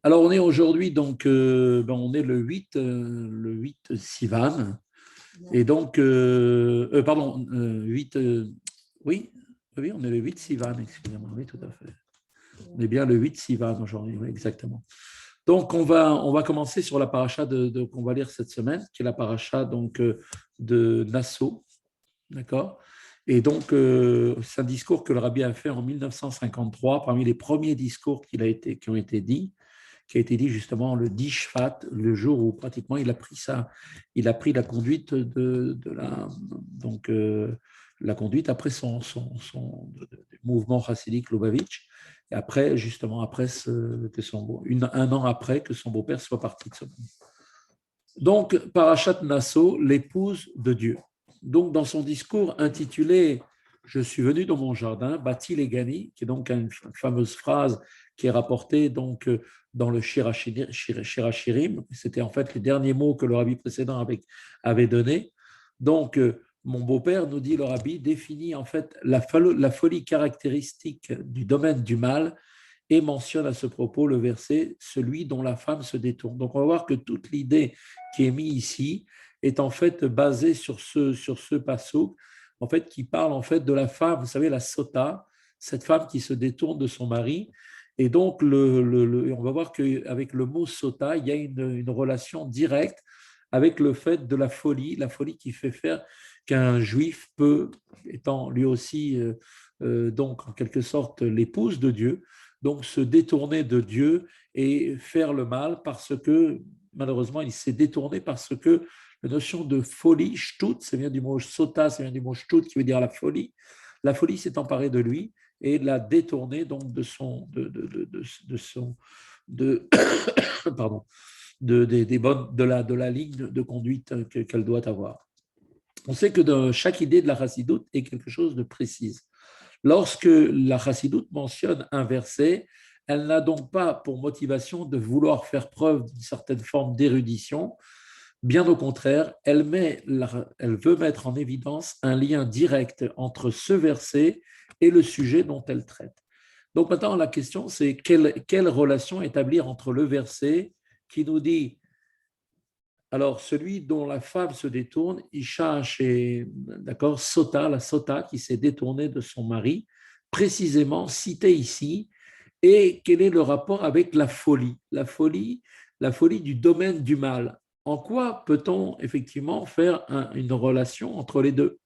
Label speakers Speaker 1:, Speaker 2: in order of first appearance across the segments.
Speaker 1: Alors, on est aujourd'hui, donc, on est le 8 Sivan. Et donc, pardon, 8, oui, oui, on est le 8 Sivan, excusez-moi, oui, tout à fait. On est bien le 8 Sivan aujourd'hui, oui, exactement. Donc, on va commencer sur la paracha qu'on va lire cette semaine, qui est la paracha donc, de Nassau, d'accord. Et donc, c'est un discours que le rabbi a fait en 1953, parmi les premiers discours qui ont été dits, qui a été dit justement le 10 Shvat, le jour où pratiquement il a pris la conduite de la, donc, la conduite après son mouvement chassidique Lubavitch, et après, justement, après un an après que son beau-père soit parti de ce monde. Donc, Parashat Nassau, l'épouse de Dieu. Donc, dans son discours intitulé Je suis venu dans mon jardin, Bati Legani, qui est donc une fameuse phrase qui est rapportée donc dans le Shirachirim. C'était en fait les derniers mots que le rabbi précédent avait donnés. Donc, mon beau-père, nous dit le rabbi, définit en fait la folie caractéristique du domaine du mal et mentionne à ce propos le verset celui dont la femme se détourne. Donc on va voir que toute l'idée qui est mise ici est en fait basée sur ce passouk, en fait qui parle en fait de la femme, vous savez la sota, cette femme qui se détourne de son mari. Et donc on va voir qu'avec le mot sota, il y a une relation directe avec le fait de la folie qui fait faire qu'un juif peut, étant lui aussi donc en quelque sorte l'épouse de Dieu, donc se détourner de Dieu et faire le mal parce que, malheureusement, il s'est détourné parce que la notion de folie, shtut, ça vient du mot sota, ça vient du mot shtut qui veut dire la folie. La folie s'est emparée de lui et l'a détourné donc de son, de, pardon, des bonnes, de la ligne de conduite qu'elle doit avoir. On sait que chaque idée de la chassidoute est quelque chose de précis. Lorsque la chassidoute mentionne un verset, elle n'a donc pas pour motivation de vouloir faire preuve d'une certaine forme d'érudition. Bien au contraire, elle veut mettre en évidence un lien direct entre ce verset et le sujet dont elle traite. Donc maintenant, la question, c'est quelle relation établir entre le verset qui nous dit alors, celui dont la femme se détourne, Isha chez, d'accord, Sota, la Sota qui s'est détournée de son mari, précisément citée ici, et quel est le rapport avec la folie? La folie du domaine du mal. En quoi peut-on effectivement faire une relation entre les deux?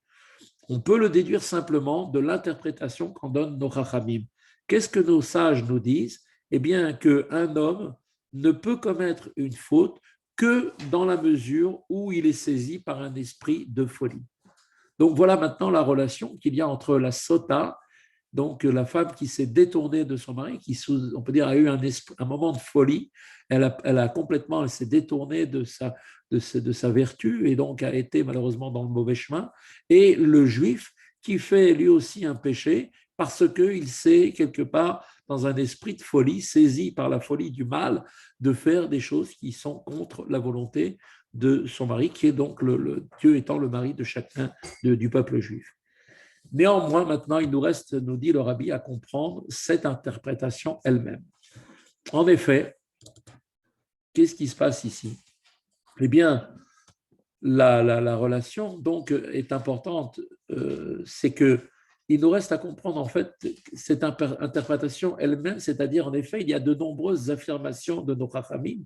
Speaker 1: On peut le déduire simplement de l'interprétation qu'en donnent nos rachamim. Qu'est-ce que nos sages nous disent? Eh bien, qu'un homme ne peut commettre une faute que dans la mesure où il est saisi par un esprit de folie. Donc voilà maintenant la relation qu'il y a entre la sota, donc la femme qui s'est détournée de son mari, qui on peut dire a eu un moment de folie, elle s'est détournée de sa vertu et donc a été malheureusement dans le mauvais chemin, et le juif qui fait lui aussi un péché parce qu'il s'est quelque part dans un esprit de folie, saisi par la folie du mal, de faire des choses qui sont contre la volonté de son mari, qui est donc Dieu étant le mari de chacun du peuple juif. Néanmoins, maintenant, il nous reste, nous dit le rabbi, à comprendre cette interprétation elle-même. En effet, qu'est-ce qui se passe ici? Eh bien, la relation donc est importante. C'est que il nous reste à comprendre en fait cette interprétation elle-même, c'est-à-dire en effet, il y a de nombreuses affirmations de nos rachamim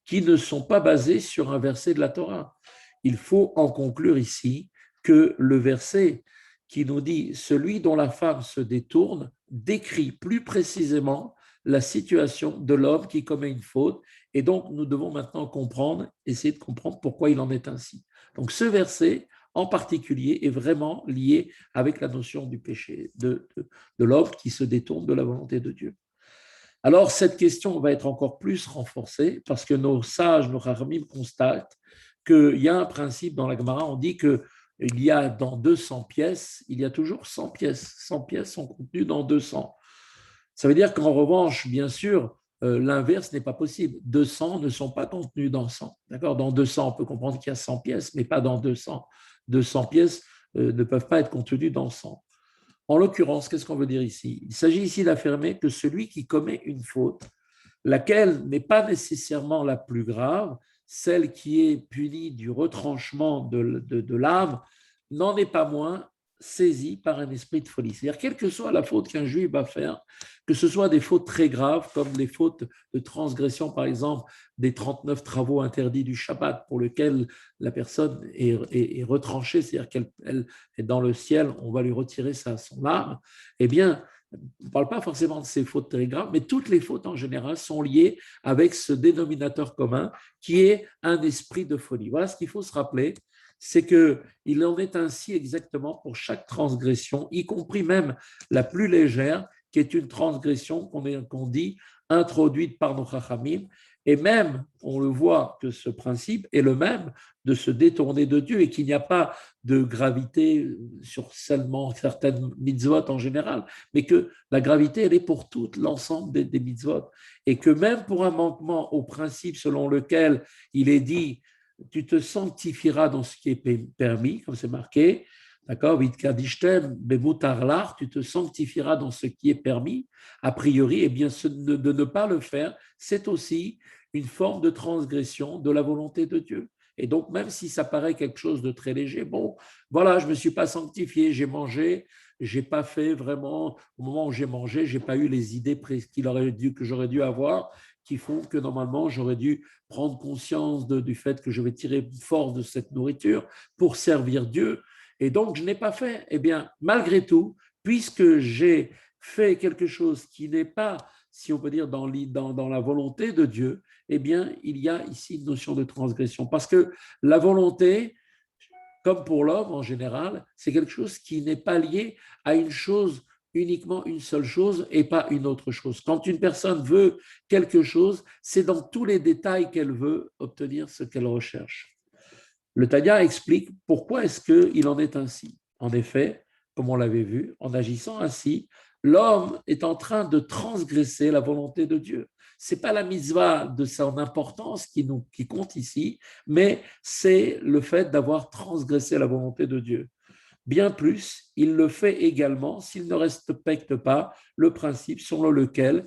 Speaker 1: qui ne sont pas basées sur un verset de la Torah. Il faut en conclure ici que le verset qui nous dit celui dont la femme se détourne décrit plus précisément la situation de l'homme qui commet une faute. Et donc, nous devons maintenant comprendre, essayer de comprendre pourquoi il en est ainsi. Donc, ce verset en particulier est vraiment lié avec la notion du péché, de l'homme qui se détourne de la volonté de Dieu. Alors, cette question va être encore plus renforcée parce que nos sages, nos rachamim constatent qu'il y a un principe dans la Gemara, on dit que il y a dans 200 pièces, il y a toujours 100 pièces. 100 pièces sont contenues dans 200. Ça veut dire qu'en revanche, bien sûr, l'inverse n'est pas possible. 200 ne sont pas contenus dans 100. D'accord? Dans 200, on peut comprendre qu'il y a 100 pièces, mais pas dans 200. 200 pièces ne peuvent pas être contenues dans 100. En l'occurrence, qu'est-ce qu'on veut dire ici? Il s'agit ici d'affirmer que celui qui commet une faute laquelle n'est pas nécessairement la plus grave, celle qui est punie du retranchement de l'âme, n'en est pas moins saisie par un esprit de folie. C'est-à-dire, quelle que soit la faute qu'un juif va faire, que ce soit des fautes très graves, comme les fautes de transgression, par exemple, des 39 travaux interdits du Shabbat, pour lesquels la personne est retranchée, c'est-à-dire qu'elle est dans le ciel, on va lui retirer son âme, eh bien, on ne parle pas forcément de ces fautes très graves, mais toutes les fautes en général sont liées avec ce dénominateur commun qui est un esprit de folie. Voilà ce qu'il faut se rappeler, c'est qu'il en est ainsi exactement pour chaque transgression, y compris même la plus légère, qui est une transgression qu'on dit introduite par nos chachamim. Et même, on le voit que ce principe est le même de se détourner de Dieu et qu'il n'y a pas de gravité sur seulement certaines mitzvot en général, mais que la gravité, elle est pour tout l'ensemble des mitzvot. Et que même pour un manquement au principe selon lequel il est dit tu te sanctifieras dans ce qui est permis, comme c'est marqué, d'accord, tu te sanctifieras dans ce qui est permis, a priori, eh bien, de ne pas le faire, c'est aussi une forme de transgression de la volonté de Dieu. Et donc, même si ça paraît quelque chose de très léger, bon, voilà, je ne me suis pas sanctifié, j'ai mangé, j'ai pas fait vraiment, au moment où j'ai mangé, j'ai pas eu les idées que j'aurais dû avoir, qui font que normalement, j'aurais dû prendre conscience du fait que je vais tirer fort de cette nourriture pour servir Dieu. Et donc, je n'ai pas fait. Eh bien, malgré tout, puisque j'ai fait quelque chose qui n'est pas, si on peut dire, dans la volonté de Dieu, eh bien, il y a ici une notion de transgression. Parce que la volonté, comme pour l'homme en général, c'est quelque chose qui n'est pas lié à une chose, uniquement une seule chose et pas une autre chose. Quand une personne veut quelque chose, c'est dans tous les détails qu'elle veut obtenir ce qu'elle recherche. Le Tanya explique pourquoi est-ce qu'il en est ainsi. En effet, comme on l'avait vu, en agissant ainsi, l'homme est en train de transgresser la volonté de Dieu. Ce n'est pas la mitzvah de son importance qui compte ici, mais c'est le fait d'avoir transgressé la volonté de Dieu. Bien plus, il le fait également s'il ne respecte pas le principe selon lequel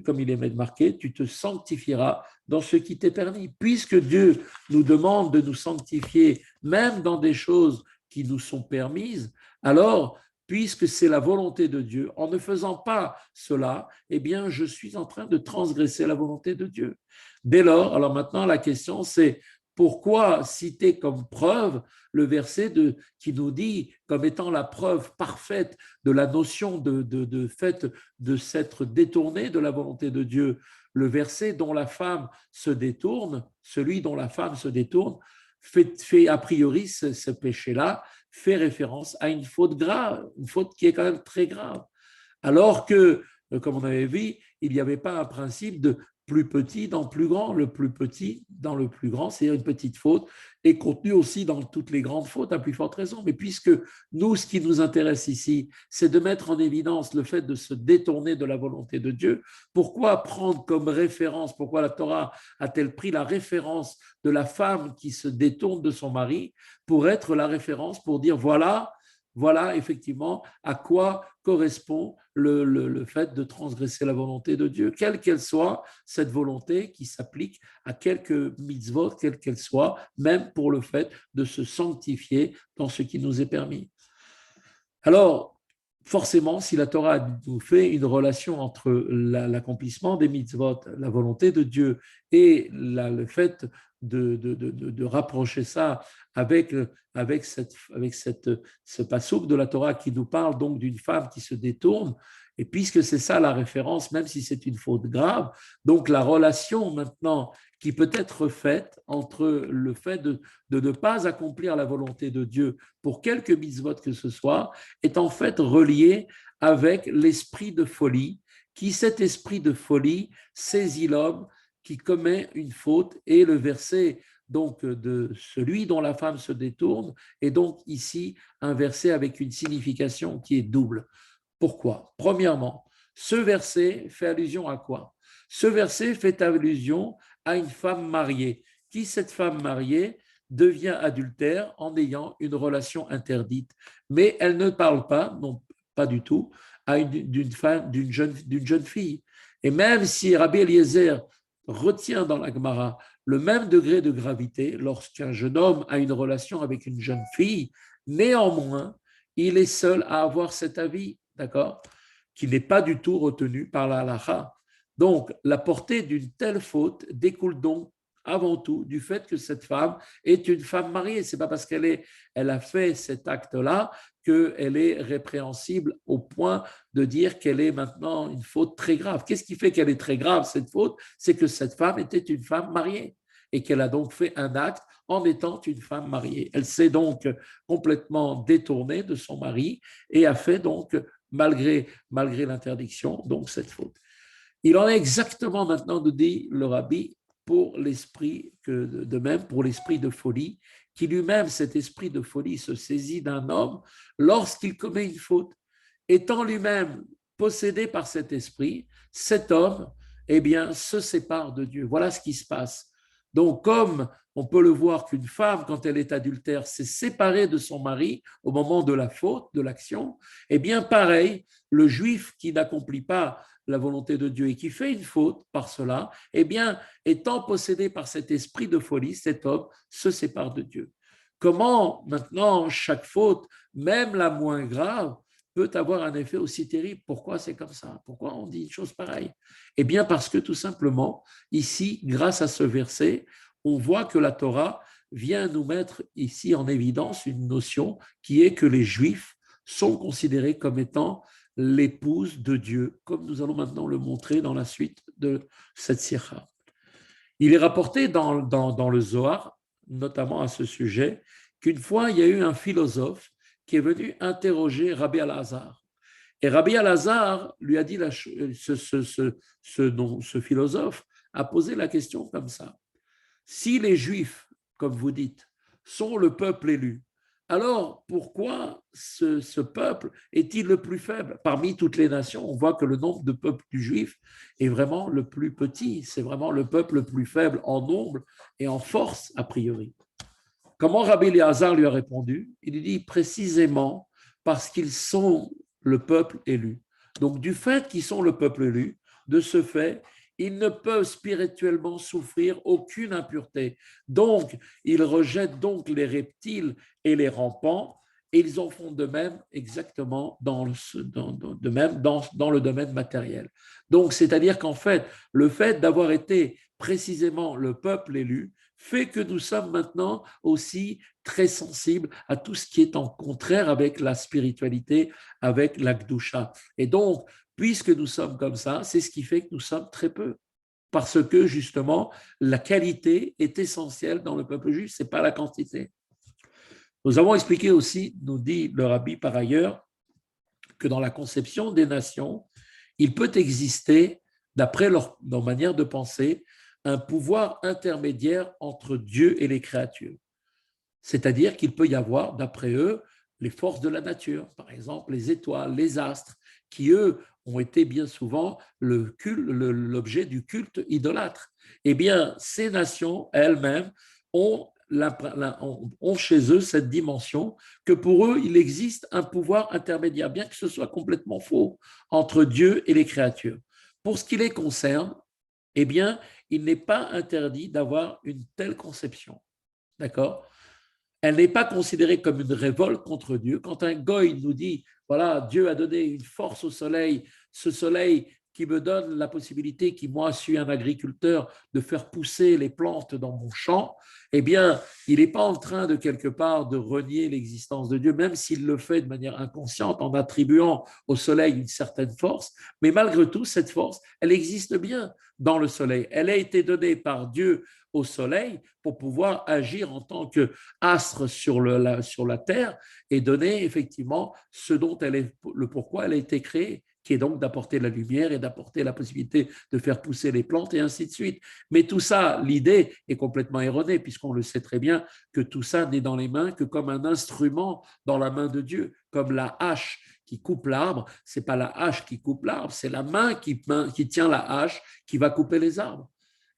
Speaker 1: comme il est marqué, tu te sanctifieras dans ce qui t'est permis. Puisque Dieu nous demande de nous sanctifier même dans des choses qui nous sont permises, alors, puisque c'est la volonté de Dieu, en ne faisant pas cela, eh bien, je suis en train de transgresser la volonté de Dieu. Dès lors, alors maintenant, la question, c'est pourquoi citer comme preuve le verset qui nous dit, comme étant la preuve parfaite de la notion de fait de s'être détourné de la volonté de Dieu, le verset dont la femme se détourne, celui dont la femme se détourne, fait a priori ce péché-là, fait référence à une faute grave, une faute qui est quand même très grave. Alors que, comme on avait vu, il n'y avait pas un principe de plus petit dans plus grand. Le plus petit dans le plus grand, c'est une petite faute, est contenu aussi dans toutes les grandes fautes, à plus forte raison. Mais puisque nous, ce qui nous intéresse ici, c'est de mettre en évidence le fait de se détourner de la volonté de Dieu, pourquoi prendre comme référence, pourquoi la Torah a-t-elle pris la référence de la femme qui se détourne de son mari pour être la référence, pour dire voilà effectivement à quoi correspond le fait de transgresser la volonté de Dieu, quelle qu'elle soit, cette volonté qui s'applique à quelque mitzvot, quelle qu'elle soit, même pour le fait de se sanctifier dans ce qui nous est permis. Alors, forcément, si la Torah nous fait une relation entre l'accomplissement des mitzvot, la volonté de Dieu et le fait de rapprocher ça avec ce passouk de la Torah qui nous parle donc d'une femme qui se détourne, et puisque c'est ça la référence, même si c'est une faute grave, donc la relation maintenant qui peut être faite entre le fait de ne pas accomplir la volonté de Dieu pour quelque mitzvot que ce soit, est en fait reliée avec l'esprit de folie, cet esprit de folie saisit l'homme qui commet une faute, et le verset donc de celui dont la femme se détourne est donc ici un verset avec une signification qui est double. Pourquoi? Premièrement, ce verset fait allusion à quoi? Ce verset fait allusion à une femme mariée. Qui, cette femme mariée, devient adultère en ayant une relation interdite. Mais elle ne parle pas, non pas du tout, d'une jeune fille. Et même si Rabbi Eliezer retient dans la Gemara le même degré de gravité lorsqu'un jeune homme a une relation avec une jeune fille, néanmoins, il est seul à avoir cet avis, d'accord, qui n'est pas du tout retenu par la halakha. Donc, la portée d'une telle faute découle donc avant tout du fait que cette femme est une femme mariée. Ce n'est pas parce elle a fait cet acte-là qu'elle est répréhensible au point de dire qu'elle est maintenant une faute très grave. Qu'est-ce qui fait qu'elle est très grave, cette faute? C'est que cette femme était une femme mariée et qu'elle a donc fait un acte en étant une femme mariée. Elle s'est donc complètement détournée de son mari et a fait donc, malgré l'interdiction, donc cette faute. Il en est exactement maintenant, nous dit le rabbi, pour l'esprit, que de même pour l'esprit de folie, qui lui-même, cet esprit de folie, se saisit d'un homme lorsqu'il commet une faute. Étant lui-même possédé par cet esprit, cet homme, eh bien, se sépare de Dieu. Voilà ce qui se passe. Donc, comme on peut le voir qu'une femme, quand elle est adultère, s'est séparée de son mari au moment de la faute, de l'action, eh bien, pareil, le juif qui n'accomplit pas la volonté de Dieu et qui fait une faute par cela, eh bien, étant possédé par cet esprit de folie, cet homme se sépare de Dieu. Comment maintenant chaque faute, même la moins grave, peut avoir un effet aussi terrible? Pourquoi c'est comme ça? Pourquoi on dit une chose pareille? Eh bien, parce que tout simplement, ici, grâce à ce verset, on voit que la Torah vient nous mettre ici en évidence une notion qui est que les Juifs sont considérés comme étant l'épouse de Dieu, comme nous allons maintenant le montrer dans la suite de cette sirah. Il est rapporté dans le Zohar, notamment à ce sujet, qu'une fois, il y a eu un philosophe qui est venu interroger Rabbi Elazar. Et Rabbi Elazar lui a dit, ce philosophe a posé la question comme ça. Si les Juifs, comme vous dites, sont le peuple élu, alors pourquoi ce peuple est-il le plus faible? Parmi toutes les nations, on voit que le nombre de peuples du juif est vraiment le plus petit. C'est vraiment le peuple le plus faible en nombre et en force, a priori. Comment Rabbi Eliezer lui a répondu? Il lui dit précisément parce qu'ils sont le peuple élu. Donc, du fait qu'ils sont le peuple élu, de ce fait, ils ne peuvent spirituellement souffrir aucune impureté. Donc, ils rejettent donc les reptiles et les rampants, et ils en font de même exactement dans le domaine matériel. Donc, c'est-à-dire qu'en fait, le fait d'avoir été précisément le peuple élu fait que nous sommes maintenant aussi très sensibles à tout ce qui est en contraire avec la spiritualité, avec la Gdusha. Et donc, puisque nous sommes comme ça, c'est ce qui fait que nous sommes très peu. Parce que justement, la qualité est essentielle dans le peuple juif, ce n'est pas la quantité. Nous avons expliqué aussi, nous dit le rabbi par ailleurs, que dans la conception des nations, il peut exister, d'après leur manière de penser, un pouvoir intermédiaire entre Dieu et les créatures. C'est-à-dire qu'il peut y avoir, d'après eux, les forces de la nature, par exemple les étoiles, les astres, qui, eux, ont été bien souvent l'objet du culte idolâtre. Eh bien, ces nations elles-mêmes ont chez eux cette dimension que pour eux, il existe un pouvoir intermédiaire, bien que ce soit complètement faux, entre Dieu et les créatures. Pour ce qui les concerne, eh bien, il n'est pas interdit d'avoir une telle conception. D'accord? Elle n'est pas considérée comme une révolte contre Dieu. Quand un goy nous dit, voilà, Dieu a donné une force au soleil, ce soleil qui me donne la possibilité, qui moi suis un agriculteur, de faire pousser les plantes dans mon champ, eh bien, il n'est pas en train de quelque part de renier l'existence de Dieu, même s'il le fait de manière inconsciente en attribuant au soleil une certaine force, mais malgré tout, cette force, elle existe bien dans le soleil. Elle a été donnée par Dieu au soleil pour pouvoir agir en tant qu'astre sur la terre et donner effectivement ce dont le pourquoi elle a été créée, qui est donc d'apporter la lumière et d'apporter la possibilité de faire pousser les plantes et ainsi de suite. Mais tout ça, l'idée est complètement erronée, puisqu'on le sait très bien que tout ça n'est dans les mains que comme un instrument dans la main de Dieu, comme la hache qui coupe l'arbre, c'est pas la hache qui coupe l'arbre, c'est la main qui tient la hache qui va couper les arbres.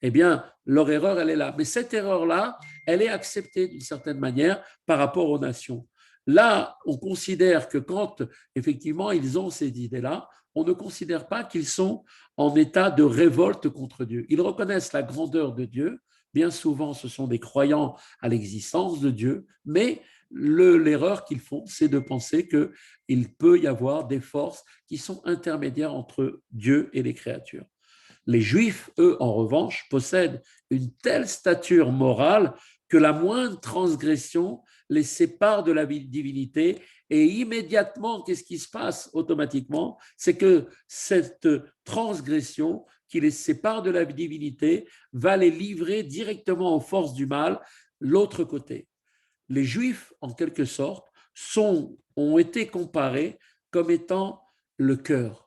Speaker 1: Eh bien, leur erreur, elle est là. Mais cette erreur-là, elle est acceptée d'une certaine manière par rapport aux nations. Là, on considère que quand, effectivement, ils ont ces idées-là, on ne considère pas qu'ils sont en état de révolte contre Dieu. Ils reconnaissent la grandeur de Dieu. Bien souvent, ce sont des croyants à l'existence de Dieu, mais l'erreur qu'ils font, c'est de penser qu'il peut y avoir des forces qui sont intermédiaires entre Dieu et les créatures. Les Juifs, eux, en revanche, possèdent une telle stature morale que la moindre transgression les sépare de la divinité et immédiatement, qu'est-ce qui se passe automatiquement? C'est que cette transgression qui les sépare de la divinité va les livrer directement aux forces du mal, l'autre côté. Les Juifs, en quelque sorte, ont été comparés comme étant le cœur.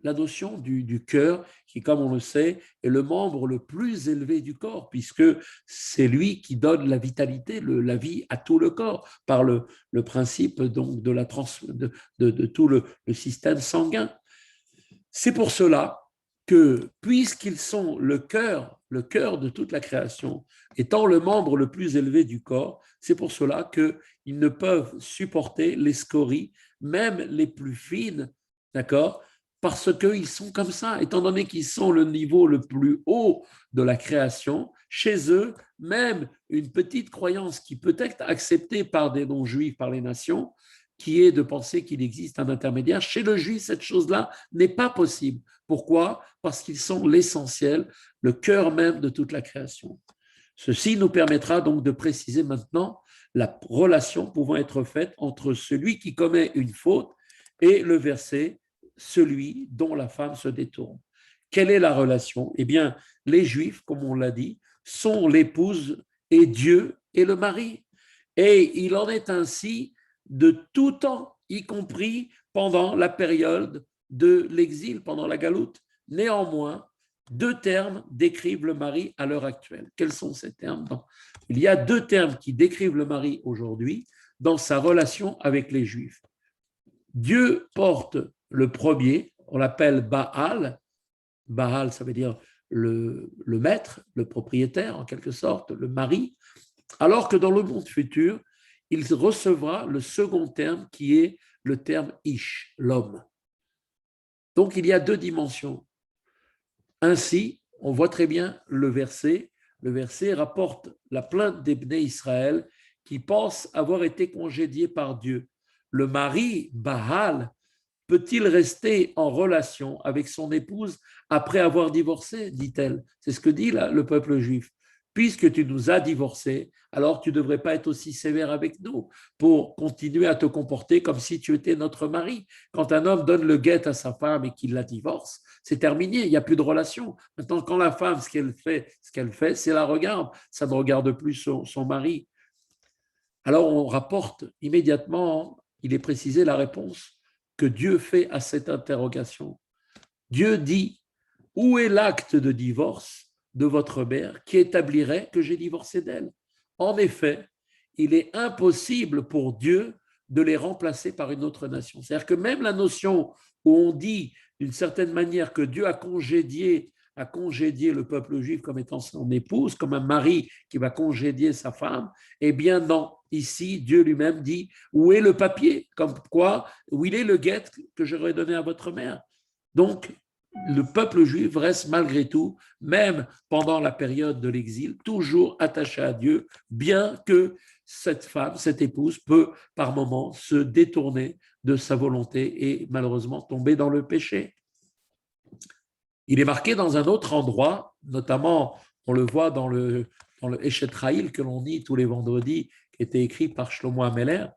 Speaker 1: La notion du cœur, qui, comme on le sait, est le membre le plus élevé du corps, puisque c'est lui qui donne la vitalité, la vie à tout le corps, par le principe donc de tout le système sanguin. C'est pour cela que, puisqu'ils sont le cœur de toute la création, étant le membre le plus élevé du corps, c'est pour cela qu'ils ne peuvent supporter les scories, même les plus fines, d'accord, parce qu'ils sont comme ça, étant donné qu'ils sont le niveau le plus haut de la création, chez eux, même une petite croyance qui peut être acceptée par des non-juifs, par les nations, qui est de penser qu'il existe un intermédiaire, chez le juif, cette chose-là n'est pas possible. Pourquoi? Parce qu'ils sont l'essentiel, le cœur même de toute la création. Ceci nous permettra donc de préciser maintenant la relation pouvant être faite entre celui qui commet une faute et le verset celui dont la femme se détourne. Quelle est la relation? Eh bien, les Juifs, comme on l'a dit, sont l'épouse et Dieu est le mari. Et il en est ainsi de tout temps, y compris pendant la période de l'exil, pendant la galoute. Néanmoins, deux termes décrivent le mari à l'heure actuelle. Quels sont ces termes? Il y a deux termes qui décrivent le mari aujourd'hui dans sa relation avec les Juifs. Dieu porte le premier, on l'appelle Baal. Baal, ça veut dire le maître, le propriétaire en quelque sorte, le mari, alors que dans le monde futur, il recevra le second terme qui est le terme Ish, l'homme. Donc il y a deux dimensions. Ainsi, on voit très bien le verset. Le verset rapporte la plainte des Bnei Israël qui pensent avoir été congédiés par Dieu. Le mari, Baal, peut-il rester en relation avec son épouse après avoir divorcé, dit-elle. C'est ce que dit le peuple juif. Puisque tu nous as divorcés, alors tu ne devrais pas être aussi sévère avec nous pour continuer à te comporter comme si tu étais notre mari. Quand un homme donne le guet à sa femme et qu'il la divorce, c'est terminé, il n'y a plus de relation. Maintenant, quand la femme, ce qu'elle fait, c'est la regarde. Ça ne regarde plus son mari. Alors, on rapporte immédiatement, il est précisé la réponse que Dieu fait à cette interrogation. Dieu dit, où est l'acte de divorce de votre mère qui établirait que j'ai divorcé d'elle? En effet, il est impossible pour Dieu de les remplacer par une autre nation. C'est-à-dire que même la notion où on dit d'une certaine manière que Dieu a congédié le peuple juif comme étant son épouse, comme un mari qui va congédier sa femme, eh bien non. Ici, Dieu lui-même dit, où est le papier? Comme quoi, où il est le guet que j'aurais donné à votre mère? Donc, le peuple juif reste malgré tout, même pendant la période de l'exil, toujours attaché à Dieu, bien que cette femme, cette épouse, peut par moments se détourner de sa volonté et malheureusement tomber dans le péché. Il est marqué dans un autre endroit, notamment on le voit dans le Eshet Raïl que l'on lit tous les vendredis, qui était écrit par Shlomo Ameler.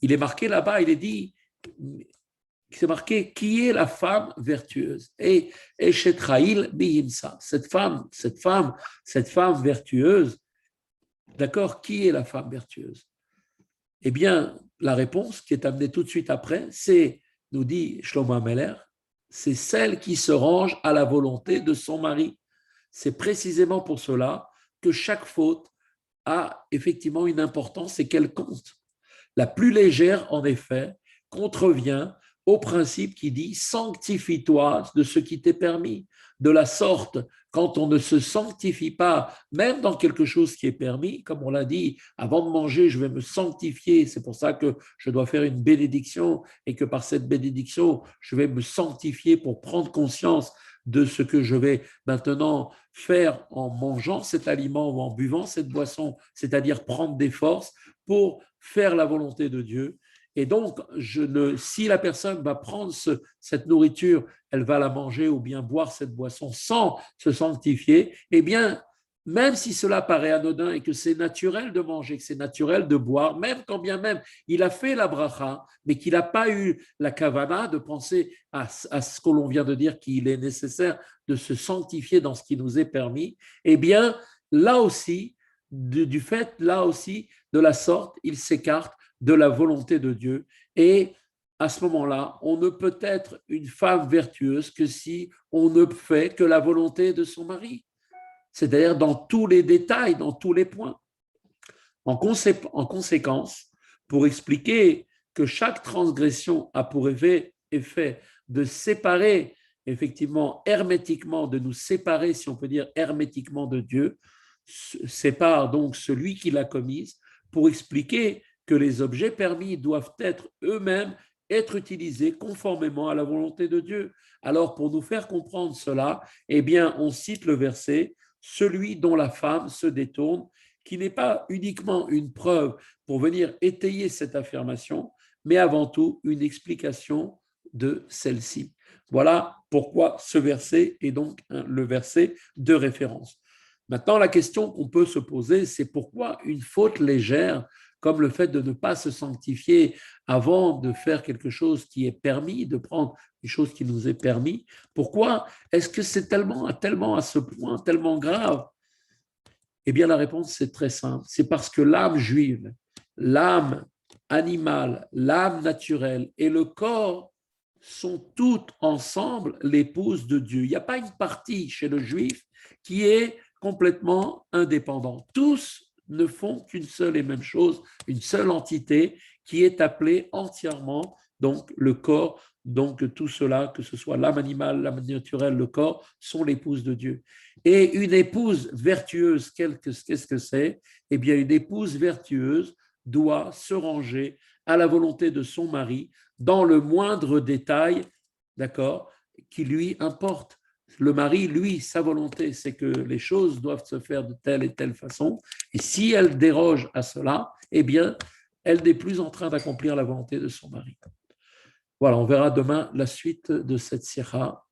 Speaker 1: Il est marqué là-bas, il est dit, c'est marqué qui est la femme vertueuse. Et Eshet Raïl bihimsa, cette femme vertueuse, d'accord, qui est la femme vertueuse? Eh bien, la réponse qui est amenée tout de suite après, c'est, nous dit Shlomo Ameler, c'est celle qui se range à la volonté de son mari. C'est précisément pour cela que chaque faute a effectivement une importance et qu'elle compte. La plus légère, en effet, contrevient au principe qui dit « sanctifie-toi de ce qui t'est permis », de la sorte quand on ne se sanctifie pas, même dans quelque chose qui est permis, comme on l'a dit, avant de manger, je vais me sanctifier, c'est pour ça que je dois faire une bénédiction et que par cette bénédiction, je vais me sanctifier pour prendre conscience de ce que je vais maintenant faire en mangeant cet aliment ou en buvant cette boisson, c'est-à-dire prendre des forces pour faire la volonté de Dieu. Et donc, si la personne va prendre cette nourriture, elle va la manger ou bien boire cette boisson sans se sanctifier, eh bien, même si cela paraît anodin et que c'est naturel de manger, que c'est naturel de boire, même quand bien même il a fait la bracha, mais qu'il n'a pas eu la kavana de penser à ce que l'on vient de dire, qu'il est nécessaire de se sanctifier dans ce qui nous est permis, eh bien, là aussi, du fait, là aussi, de la sorte, il s'écarte de la volonté de Dieu. Et à ce moment-là, on ne peut être une femme vertueuse que si on ne fait que la volonté de son mari. C'est-à-dire dans tous les détails, dans tous les points. En conséquence, pour expliquer que chaque transgression a pour effet de séparer, effectivement, hermétiquement, de nous séparer, si on peut dire hermétiquement de Dieu, sépare donc celui qui l'a commise, pour expliquer que les objets permis doivent être eux-mêmes être utilisés conformément à la volonté de Dieu. Alors, pour nous faire comprendre cela, eh bien, on cite le verset, celui dont la femme se détourne, qui n'est pas uniquement une preuve pour venir étayer cette affirmation, mais avant tout une explication de celle-ci. Voilà pourquoi ce verset est donc le verset de référence. Maintenant, la question qu'on peut se poser, c'est pourquoi une faute légère, comme le fait de ne pas se sanctifier avant de faire quelque chose qui est permis, de prendre une chose qui nous est permis, pourquoi est-ce que c'est tellement à ce point, tellement grave? Eh bien, la réponse, c'est très simple. C'est parce que l'âme juive, l'âme animale, l'âme naturelle et le corps sont toutes ensemble l'épouse de Dieu. Il n'y a pas une partie chez le juif qui est complètement indépendante. Tous ne font qu'une seule et même chose, une seule entité qui est appelée entièrement donc le corps. Donc tout cela, que ce soit l'âme animale, l'âme naturelle, le corps, sont l'épouse de Dieu. Et une épouse vertueuse, qu'est-ce que c'est? Eh bien, une épouse vertueuse doit se ranger à la volonté de son mari dans le moindre détail, d'accord, qui lui importe. Le mari, lui, sa volonté, c'est que les choses doivent se faire de telle et telle façon. Et si elle déroge à cela, eh bien, elle n'est plus en train d'accomplir la volonté de son mari. Voilà, on verra demain la suite de cette sira.